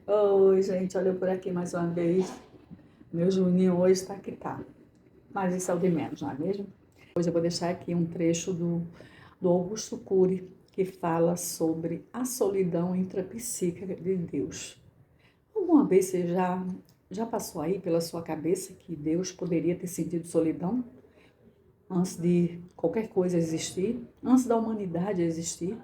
Oi, gente, olha eu por aqui mais uma vez. Meu Juninho hoje está que tá. Mas isso é o de menos, não é mesmo? Hoje eu vou deixar aqui um trecho do Augusto Cury, que fala sobre a solidão intrapsíquica de Deus. Alguma vez você já passou aí pela sua cabeça que Deus poderia ter sentido solidão antes de qualquer coisa existir, antes da humanidade existir?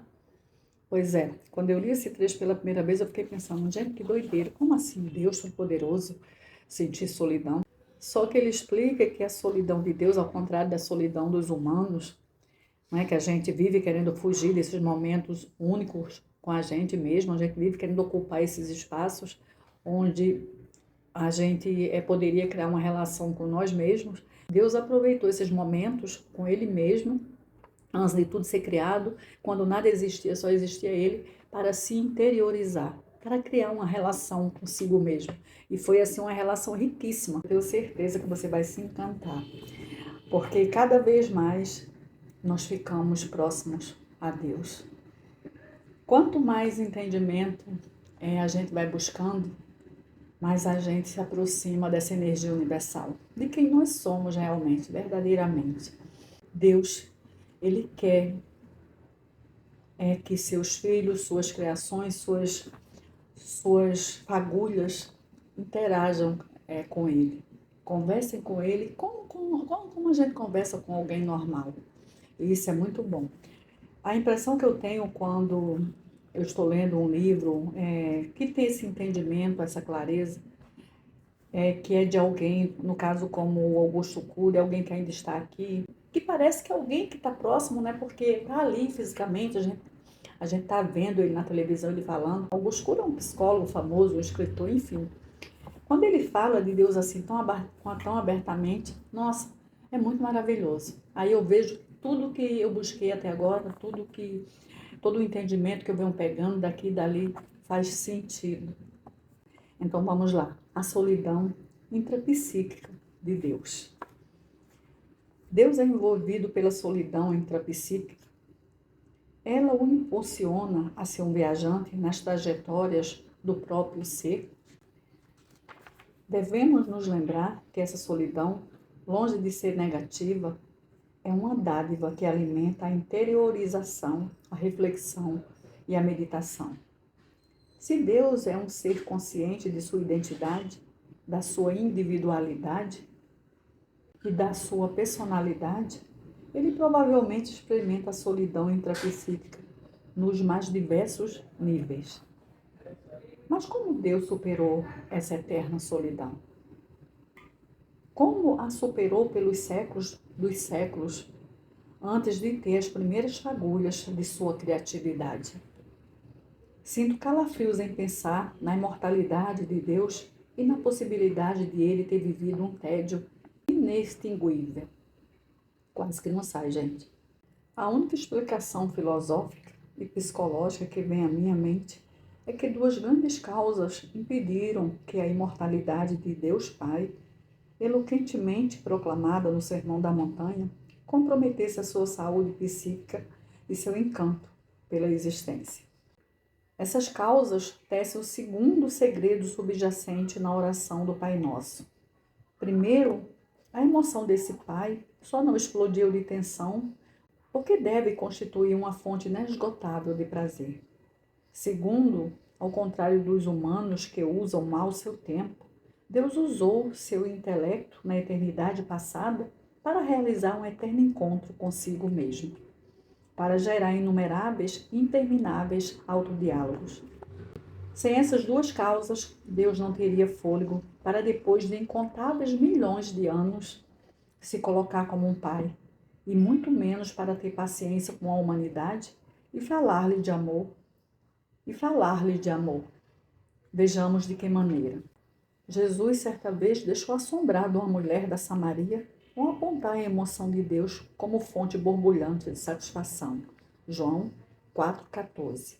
Pois é, quando eu li esse trecho pela primeira vez, eu fiquei pensando, gente, que doideira, como assim Deus Todo-Poderoso sentir solidão? Só que ele explica que a solidão de Deus, ao contrário da solidão dos humanos, né, que a gente vive querendo fugir desses momentos únicos com a gente mesmo, a gente vive querendo ocupar esses espaços onde a gente poderia criar uma relação com nós mesmos. Deus aproveitou esses momentos com Ele mesmo antes de tudo ser criado, quando nada existia, só existia ele, para se interiorizar, para criar uma relação consigo mesmo. E foi assim uma relação riquíssima. Eu tenho certeza que você vai se encantar, porque cada vez mais nós ficamos próximos a Deus. Quanto mais entendimento a gente vai buscando, mais a gente se aproxima dessa energia universal, de quem nós somos realmente, verdadeiramente. Deus, Ele quer que seus filhos, suas criações, suas fagulhas interajam com ele. Conversem com ele como a gente conversa com alguém normal. E isso é muito bom. A impressão que eu tenho quando eu estou lendo um livro que tem esse entendimento, essa clareza, que é de alguém, no caso como o Augusto Cury, alguém que ainda está aqui, que parece que é alguém que está próximo, né? Porque está ali fisicamente, a gente está vendo ele na televisão, ele falando. Augusto Cury é um psicólogo famoso, um escritor, enfim. Quando ele fala de Deus assim tão abertamente, nossa, é muito maravilhoso. Aí eu vejo tudo que eu busquei até agora, todo o entendimento que eu venho pegando daqui e dali faz sentido. Então vamos lá. A solidão intrapsíquica de Deus. Deus é envolvido pela solidão intrapsíquica. Ela o impulsiona a ser um viajante nas trajetórias do próprio ser. Devemos nos lembrar que essa solidão, longe de ser negativa, é uma dádiva que alimenta a interiorização, a reflexão e a meditação. Se Deus é um ser consciente de sua identidade, da sua individualidade e da sua personalidade, ele provavelmente experimenta a solidão intrapsíquica nos mais diversos níveis. Mas como Deus superou essa eterna solidão? Como a superou pelos séculos dos séculos, antes de ter as primeiras fagulhas de sua criatividade? Sinto calafrios em pensar na imortalidade de Deus e na possibilidade de ele ter vivido um tédio inextinguível. Quase que não sai, gente. A única explicação filosófica e psicológica que vem à minha mente é que duas grandes causas impediram que a imortalidade de Deus Pai, eloquentemente proclamada no Sermão da Montanha, comprometesse a sua saúde psíquica e seu encanto pela existência. Essas causas tecem o segundo segredo subjacente na oração do Pai Nosso. Primeiro, a emoção desse Pai só não explodiu de tensão porque deve constituir uma fonte inesgotável de prazer. Segundo, ao contrário dos humanos que usam mal seu tempo, Deus usou seu intelecto na eternidade passada para realizar um eterno encontro consigo mesmo, para gerar inumeráveis e intermináveis autodiálogos. Sem essas duas causas, Deus não teria fôlego para, depois de incontáveis milhões de anos, se colocar como um pai, e muito menos para ter paciência com a humanidade e falar-lhe de amor. Vejamos de que maneira. Jesus, certa vez, deixou assombrado uma mulher da Samaria ao apontar a emoção de Deus como fonte borbulhante de satisfação. João 4,14.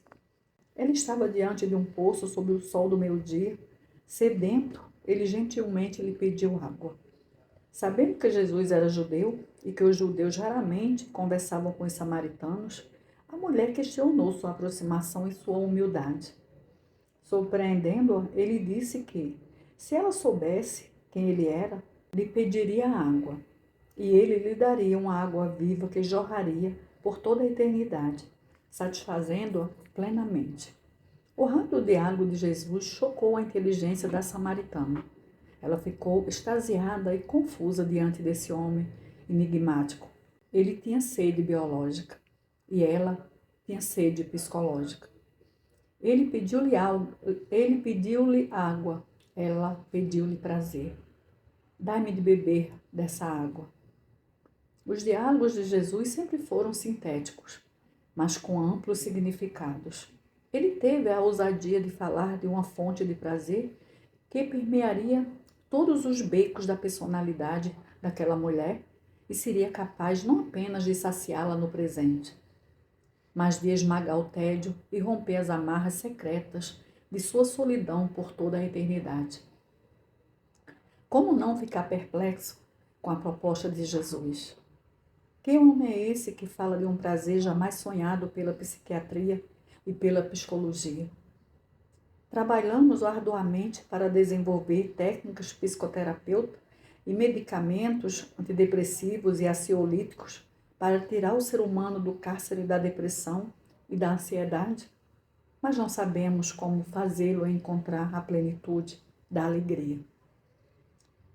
Ele estava diante de um poço sob o sol do meio-dia. Sedento, ele gentilmente lhe pediu água. Sabendo que Jesus era judeu e que os judeus raramente conversavam com os samaritanos, a mulher questionou sua aproximação e sua humildade. Surpreendendo-a, ele disse que, se ela soubesse quem ele era, lhe pediria água, e ele lhe daria uma água viva que jorraria por toda a eternidade, satisfazendo-a plenamente. O rápido diálogo de Jesus chocou a inteligência da samaritana. Ela ficou extasiada e confusa diante desse homem enigmático. Ele tinha sede biológica e ela tinha sede psicológica. Ele pediu-lhe água, ela pediu-lhe prazer. Dai-me de beber dessa água. Os diálogos de Jesus sempre foram sintéticos, mas com amplos significados. Ele teve a ousadia de falar de uma fonte de prazer que permearia todos os becos da personalidade daquela mulher e seria capaz não apenas de saciá-la no presente, mas de esmagar o tédio e romper as amarras secretas de sua solidão por toda a eternidade. Como não ficar perplexo com a proposta de Jesus? Que homem é esse que fala de um prazer jamais sonhado pela psiquiatria e pela psicologia? Trabalhamos arduamente para desenvolver técnicas psicoterapêuticas e medicamentos antidepressivos e ansiolíticos para tirar o ser humano do cárcere da depressão e da ansiedade, mas não sabemos como fazê-lo encontrar a plenitude da alegria.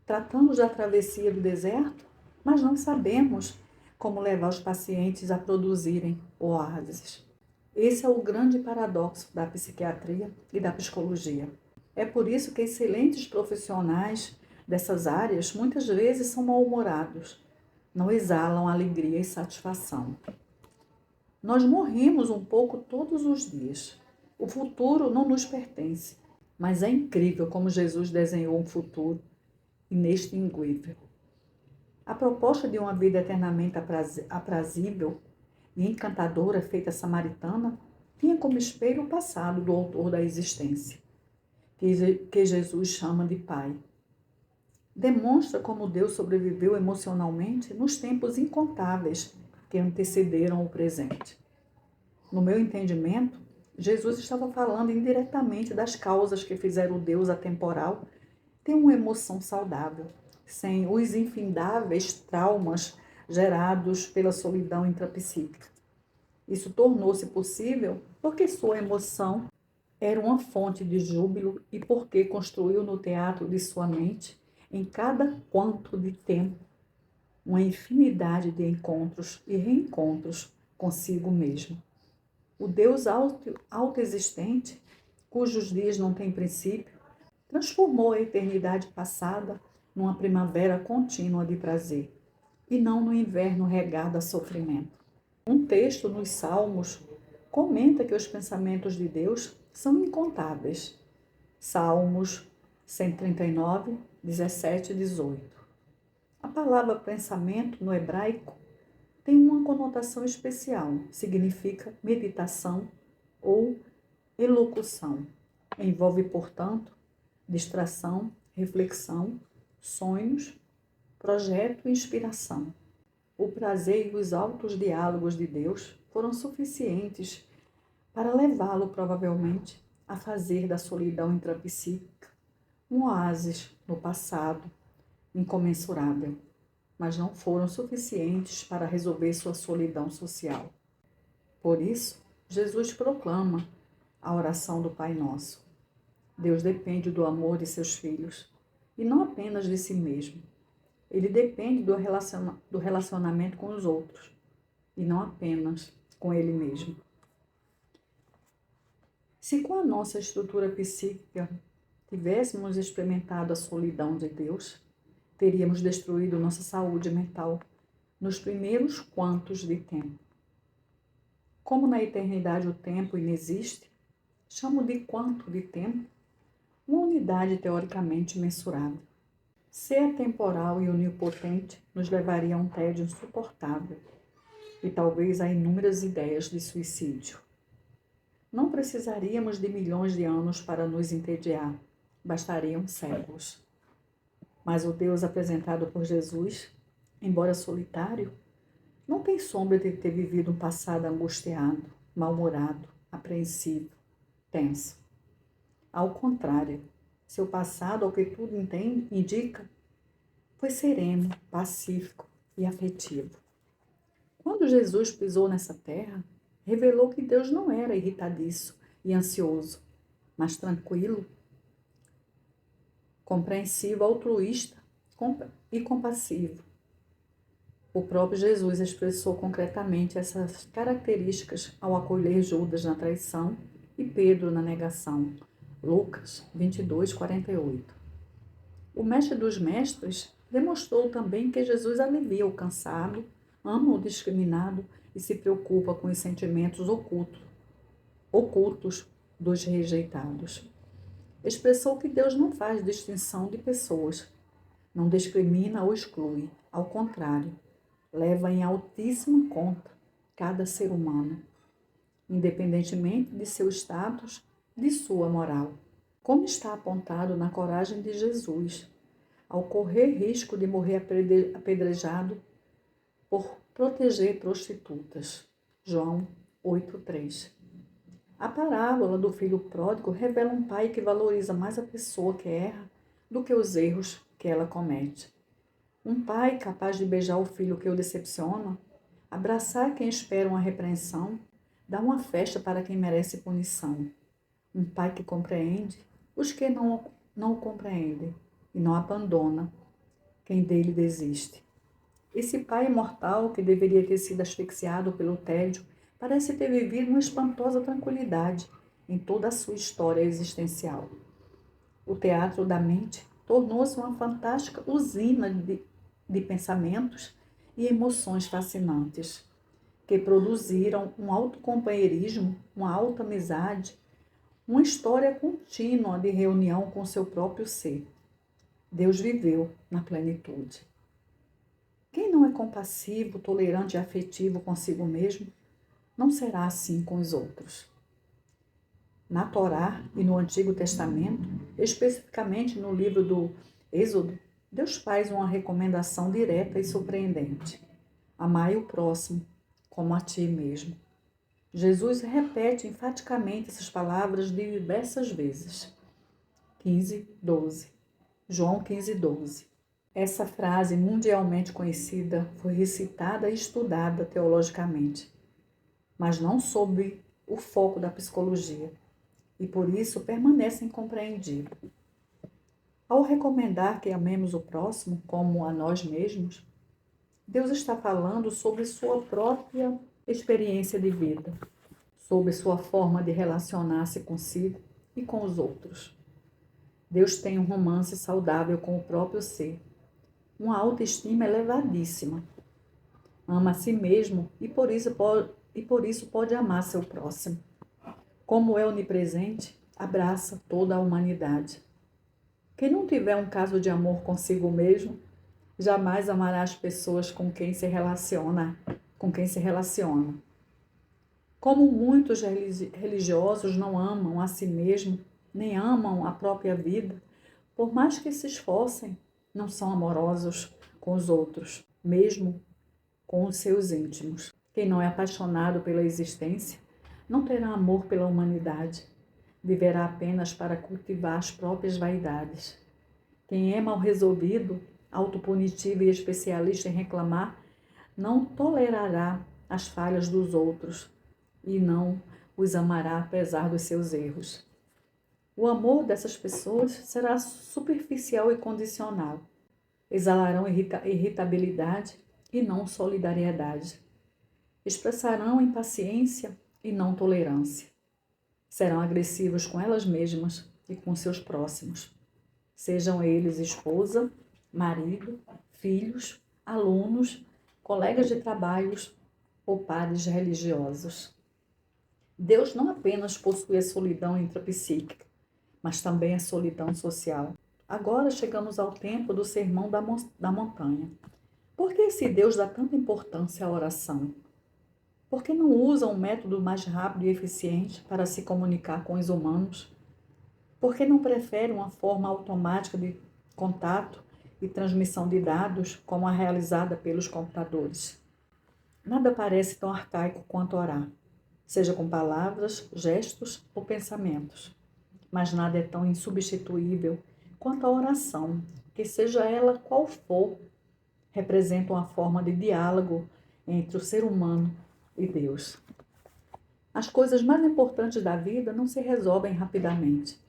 Tratamos da travessia do deserto, mas não sabemos como levar os pacientes a produzirem oásis. Esse é o grande paradoxo da psiquiatria e da psicologia. É por isso que excelentes profissionais dessas áreas muitas vezes são mal-humorados, não exalam alegria e satisfação. Nós morremos um pouco todos os dias. O futuro não nos pertence, mas é incrível como Jesus desenhou um futuro inextinguível. A proposta de uma vida eternamente aprazível e encantadora feita samaritana tinha como espelho o passado do autor da existência, que Jesus chama de Pai. Demonstra como Deus sobreviveu emocionalmente nos tempos incontáveis que antecederam o presente. No meu entendimento, Jesus estava falando indiretamente das causas que fizeram o Deus atemporal ter uma emoção saudável, sem os infindáveis traumas gerados pela solidão intrapsíquica. Isso tornou-se possível porque sua emoção era uma fonte de júbilo e porque construiu no teatro de sua mente, em cada quanto de tempo, uma infinidade de encontros e reencontros consigo mesmo. O Deus autoexistente, cujos dias não têm princípio, transformou a eternidade passada numa primavera contínua de prazer, e não no inverno regado a sofrimento. Um texto nos Salmos comenta que os pensamentos de Deus são incontáveis. Salmos 139, 17 e 18. A palavra pensamento no hebraico tem uma conotação especial, significa meditação ou elocução. Envolve, portanto, distração, reflexão, sonhos, projeto e inspiração. O prazer e os altos diálogos de Deus foram suficientes para levá-lo, provavelmente, a fazer da solidão intrapsíquica um oásis no passado incomensurável, mas não foram suficientes para resolver sua solidão social. Por isso, Jesus proclama a oração do Pai Nosso. Deus depende do amor de seus filhos e não apenas de si mesmo. Ele depende do relacionamento com os outros e não apenas com ele mesmo. Se com a nossa estrutura psíquica tivéssemos experimentado a solidão de Deus, teríamos destruído nossa saúde mental nos primeiros quantos de tempo. Como na eternidade o tempo inexiste, chamo de quanto de tempo uma unidade teoricamente mensurável. Ser atemporal e onipotente nos levaria a um tédio insuportável e talvez a inúmeras ideias de suicídio. Não precisaríamos de milhões de anos para nos entediar, bastariam séculos. Mas o Deus apresentado por Jesus, embora solitário, não tem sombra de ter vivido um passado angustiado, mal-humorado, apreensivo, tenso. Ao contrário, seu passado, ao que tudo indica, foi sereno, pacífico e afetivo. Quando Jesus pisou nessa terra, revelou que Deus não era irritadiço e ansioso, mas tranquilo, compreensivo, altruísta e compassivo. O próprio Jesus expressou concretamente essas características ao acolher Judas na traição e Pedro na negação. Lucas 22, 48. O mestre dos mestres demonstrou também que Jesus alivia o cansado, ama o discriminado e se preocupa com os sentimentos ocultos dos rejeitados. Expressou que Deus não faz distinção de pessoas, não discrimina ou exclui, ao contrário, leva em altíssima conta cada ser humano, independentemente de seu status, de sua moral. Como está apontado na coragem de Jesus, ao correr risco de morrer apedrejado por proteger prostitutas. João 8,3. A parábola do filho pródigo revela um pai que valoriza mais a pessoa que erra do que os erros que ela comete. Um pai capaz de beijar o filho que o decepciona, abraçar quem espera uma repreensão, dar uma festa para quem merece punição. Um pai que compreende os que não o compreendem e não abandona quem dele desiste. Esse pai imortal, que deveria ter sido asfixiado pelo tédio, parece ter vivido uma espantosa tranquilidade em toda a sua história existencial. O teatro da mente tornou-se uma fantástica usina de pensamentos e emoções fascinantes, que produziram um alto companheirismo, uma alta amizade, uma história contínua de reunião com seu próprio ser. Deus viveu na plenitude. Quem não é compassivo, tolerante e afetivo consigo mesmo, não será assim com os outros. Na Torá e no Antigo Testamento, especificamente no livro do Êxodo, Deus faz uma recomendação direta e surpreendente. Amai o próximo como a ti mesmo. Jesus repete enfaticamente essas palavras diversas vezes. 15:12. João 15:12. Essa frase mundialmente conhecida foi recitada e estudada teologicamente, mas não sob o foco da psicologia, e por isso permanece incompreendido. Ao recomendar que amemos o próximo como a nós mesmos, Deus está falando sobre sua própria experiência de vida, sobre sua forma de relacionar-se consigo e com os outros. Deus tem um romance saudável com o próprio ser, uma autoestima elevadíssima. Ama a si mesmo e por isso pode amar seu próximo. Como é onipresente, abraça toda a humanidade. Quem não tiver um caso de amor consigo mesmo, jamais amará as pessoas com quem se relaciona. Como muitos religiosos não amam a si mesmo, nem amam a própria vida, por mais que se esforcem, não são amorosos com os outros, mesmo com os seus íntimos. Quem não é apaixonado pela existência, não terá amor pela humanidade, viverá apenas para cultivar as próprias vaidades. Quem é mal resolvido, autopunitivo e especialista em reclamar, não tolerará as falhas dos outros e não os amará apesar dos seus erros. O amor dessas pessoas será superficial e condicional. Exalarão irritabilidade e não solidariedade. Expressarão impaciência e não tolerância. Serão agressivos com elas mesmas e com seus próximos. Sejam eles esposa, marido, filhos, alunos, colegas de trabalhos ou pares religiosos. Deus não apenas possui a solidão intrapsíquica, mas também a solidão social. Agora chegamos ao tempo do sermão da montanha. Por que esse Deus dá tanta importância à oração? Por que não usa um método mais rápido e eficiente para se comunicar com os humanos? Por que não prefere uma forma automática de contato e transmissão de dados como a realizada pelos computadores? Nada parece tão arcaico quanto orar, seja com palavras, gestos ou pensamentos. mas nada é tão insubstituível quanto a oração, que seja ela qual for, representa uma forma de diálogo entre o ser humano e Deus. As coisas mais importantes da vida não se resolvem rapidamente.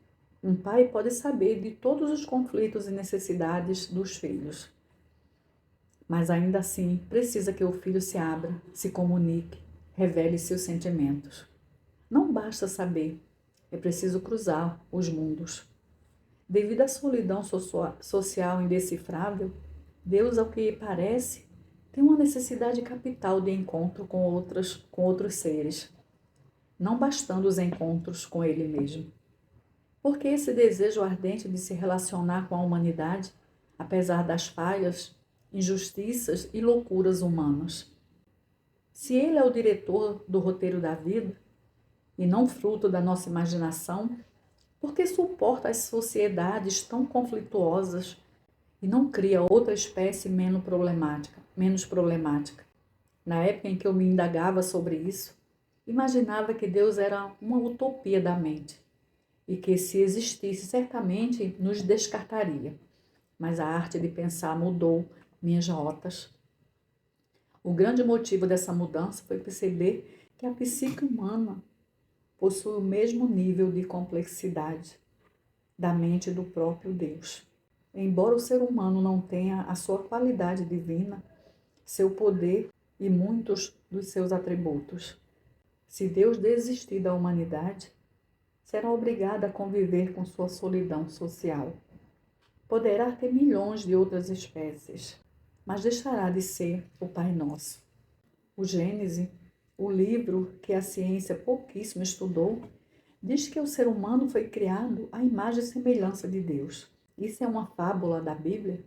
Um pai pode saber de todos os conflitos e necessidades dos filhos, mas ainda assim precisa que o filho se abra, se comunique, revele seus sentimentos. Não basta saber, é preciso cruzar os mundos. Devido à solidão social indecifrável, Deus, ao que parece, tem uma necessidade capital de encontro com outros seres, não bastando os encontros com Ele mesmo. Porque esse desejo ardente de se relacionar com a humanidade, apesar das falhas, injustiças e loucuras humanas. Se Ele é o diretor do roteiro da vida, e não fruto da nossa imaginação, por que suporta as sociedades tão conflituosas e não cria outra espécie menos problemática? Na época em que eu me indagava sobre isso, imaginava que Deus era uma utopia da mente e que, se existisse, certamente nos descartaria. Mas a arte de pensar mudou minhas rotas. O grande motivo dessa mudança foi perceber que a psique humana possui o mesmo nível de complexidade da mente do próprio Deus. Embora o ser humano não tenha a sua qualidade divina, seu poder e muitos dos seus atributos, se Deus desistir da humanidade, será obrigado a conviver com sua solidão social. Poderá ter milhões de outras espécies, mas deixará de ser o Pai Nosso. O Gênesis, o livro que a ciência pouquíssimo estudou, diz que o ser humano foi criado à imagem e semelhança de Deus. Isso é uma fábula da Bíblia?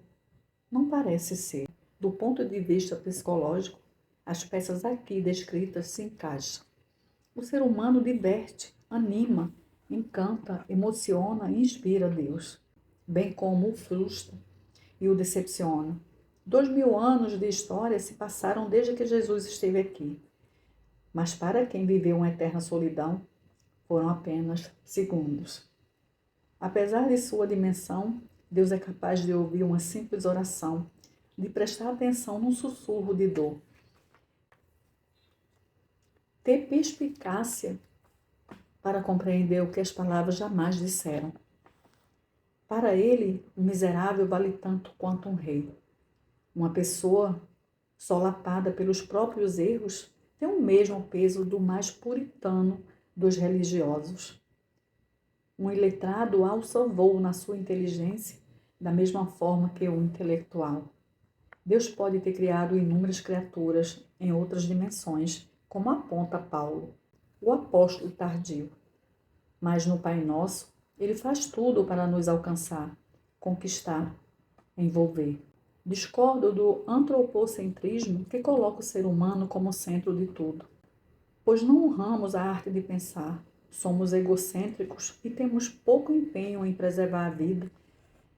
Não parece ser. Do ponto de vista psicológico, as peças aqui descritas se encaixam. O ser humano diverte, anima, encanta, emociona e inspira Deus, bem como o frustra e o decepciona. 2000 anos de história se passaram desde que Jesus esteve aqui, mas para quem viveu uma eterna solidão, foram apenas segundos. Apesar de sua dimensão, Deus é capaz de ouvir uma simples oração, de prestar atenção num sussurro de dor. Ter perspicácia para compreender o que as palavras jamais disseram. Para ele, o miserável vale tanto quanto um rei. Uma pessoa solapada pelos próprios erros tem o mesmo peso do mais puritano dos religiosos. Um iletrado alça voo na sua inteligência da mesma forma que o intelectual. Deus pode ter criado inúmeras criaturas em outras dimensões, como aponta Paulo, o apóstolo tardio. Mas no Pai Nosso, Ele faz tudo para nos alcançar, conquistar, envolver. Discordo do antropocentrismo que coloca o ser humano como centro de tudo, pois não honramos a arte de pensar, somos egocêntricos e temos pouco empenho em preservar a vida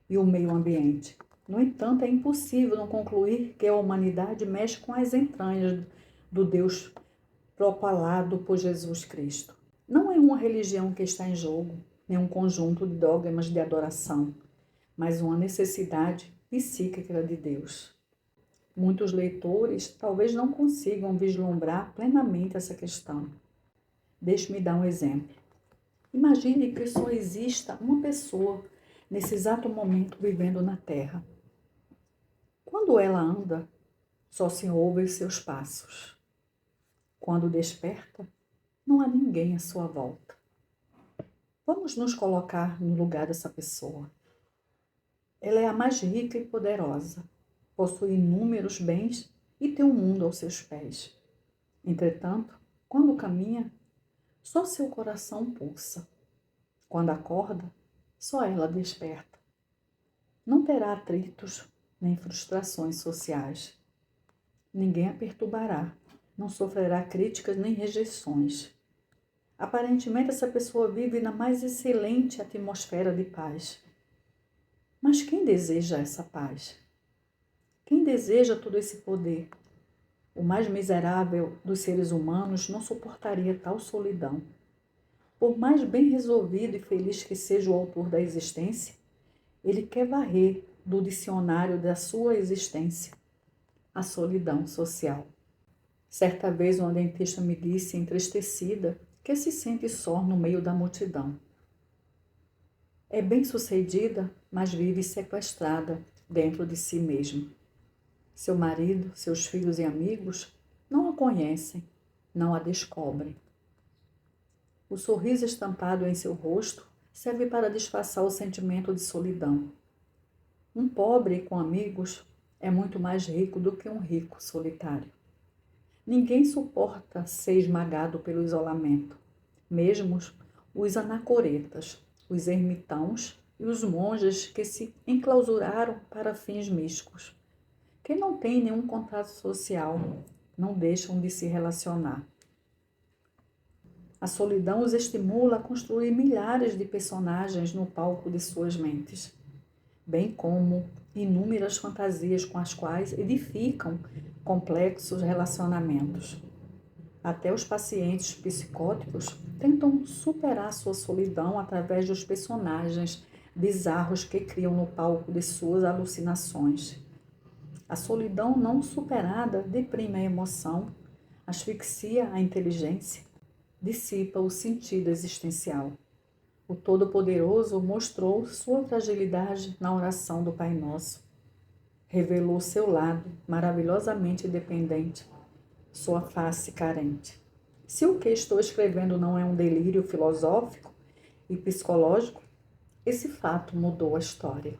e o meio ambiente. No entanto, é impossível não concluir que a humanidade mexe com as entranhas do Deus propalado por Jesus Cristo. Não é uma religião que está em jogo, nem um conjunto de dogmas de adoração, mas uma necessidade psíquica de Deus. Muitos leitores talvez não consigam vislumbrar plenamente essa questão. Deixe-me dar um exemplo. Imagine que só exista uma pessoa nesse exato momento vivendo na Terra. Quando ela anda, só se ouve seus passos. Quando desperta, não há ninguém à sua volta. Vamos nos colocar no lugar dessa pessoa. Ela é a mais rica e poderosa, possui inúmeros bens e tem o mundo aos seus pés. Entretanto, quando caminha, só seu coração pulsa. Quando acorda, só ela desperta. Não terá atritos nem frustrações sociais. Ninguém a perturbará, não sofrerá críticas nem rejeições. Aparentemente, essa pessoa vive na mais excelente atmosfera de paz. Mas quem deseja essa paz? Quem deseja todo esse poder? O mais miserável dos seres humanos não suportaria tal solidão. Por mais bem resolvido e feliz que seja o autor da existência, ele quer varrer do dicionário da sua existência a solidão social. Certa vez uma dentista me disse, entristecida, que se sente só no meio da multidão. É bem-sucedida, mas vive sequestrada dentro de si mesma. Seu marido, seus filhos e amigos não a conhecem, não a descobrem. O sorriso estampado em seu rosto serve para disfarçar o sentimento de solidão. Um pobre com amigos é muito mais rico do que um rico solitário. Ninguém suporta ser esmagado pelo isolamento, mesmo os anacoretas, os ermitãos e os monges que se enclausuraram para fins místicos. Quem não tem nenhum contato social, não deixam de se relacionar. A solidão os estimula a construir milhares de personagens no palco de suas mentes, bem como inúmeras fantasias com as quais edificam complexos relacionamentos. Até os pacientes psicóticos tentam superar sua solidão através dos personagens bizarros que criam no palco de suas alucinações. A solidão não superada deprime a emoção, asfixia a inteligência, dissipa o sentido existencial. O Todo-Poderoso mostrou sua fragilidade na oração do Pai Nosso. Revelou seu lado maravilhosamente dependente, sua face carente. Se o que estou escrevendo não é um delírio filosófico e psicológico, esse fato mudou a história.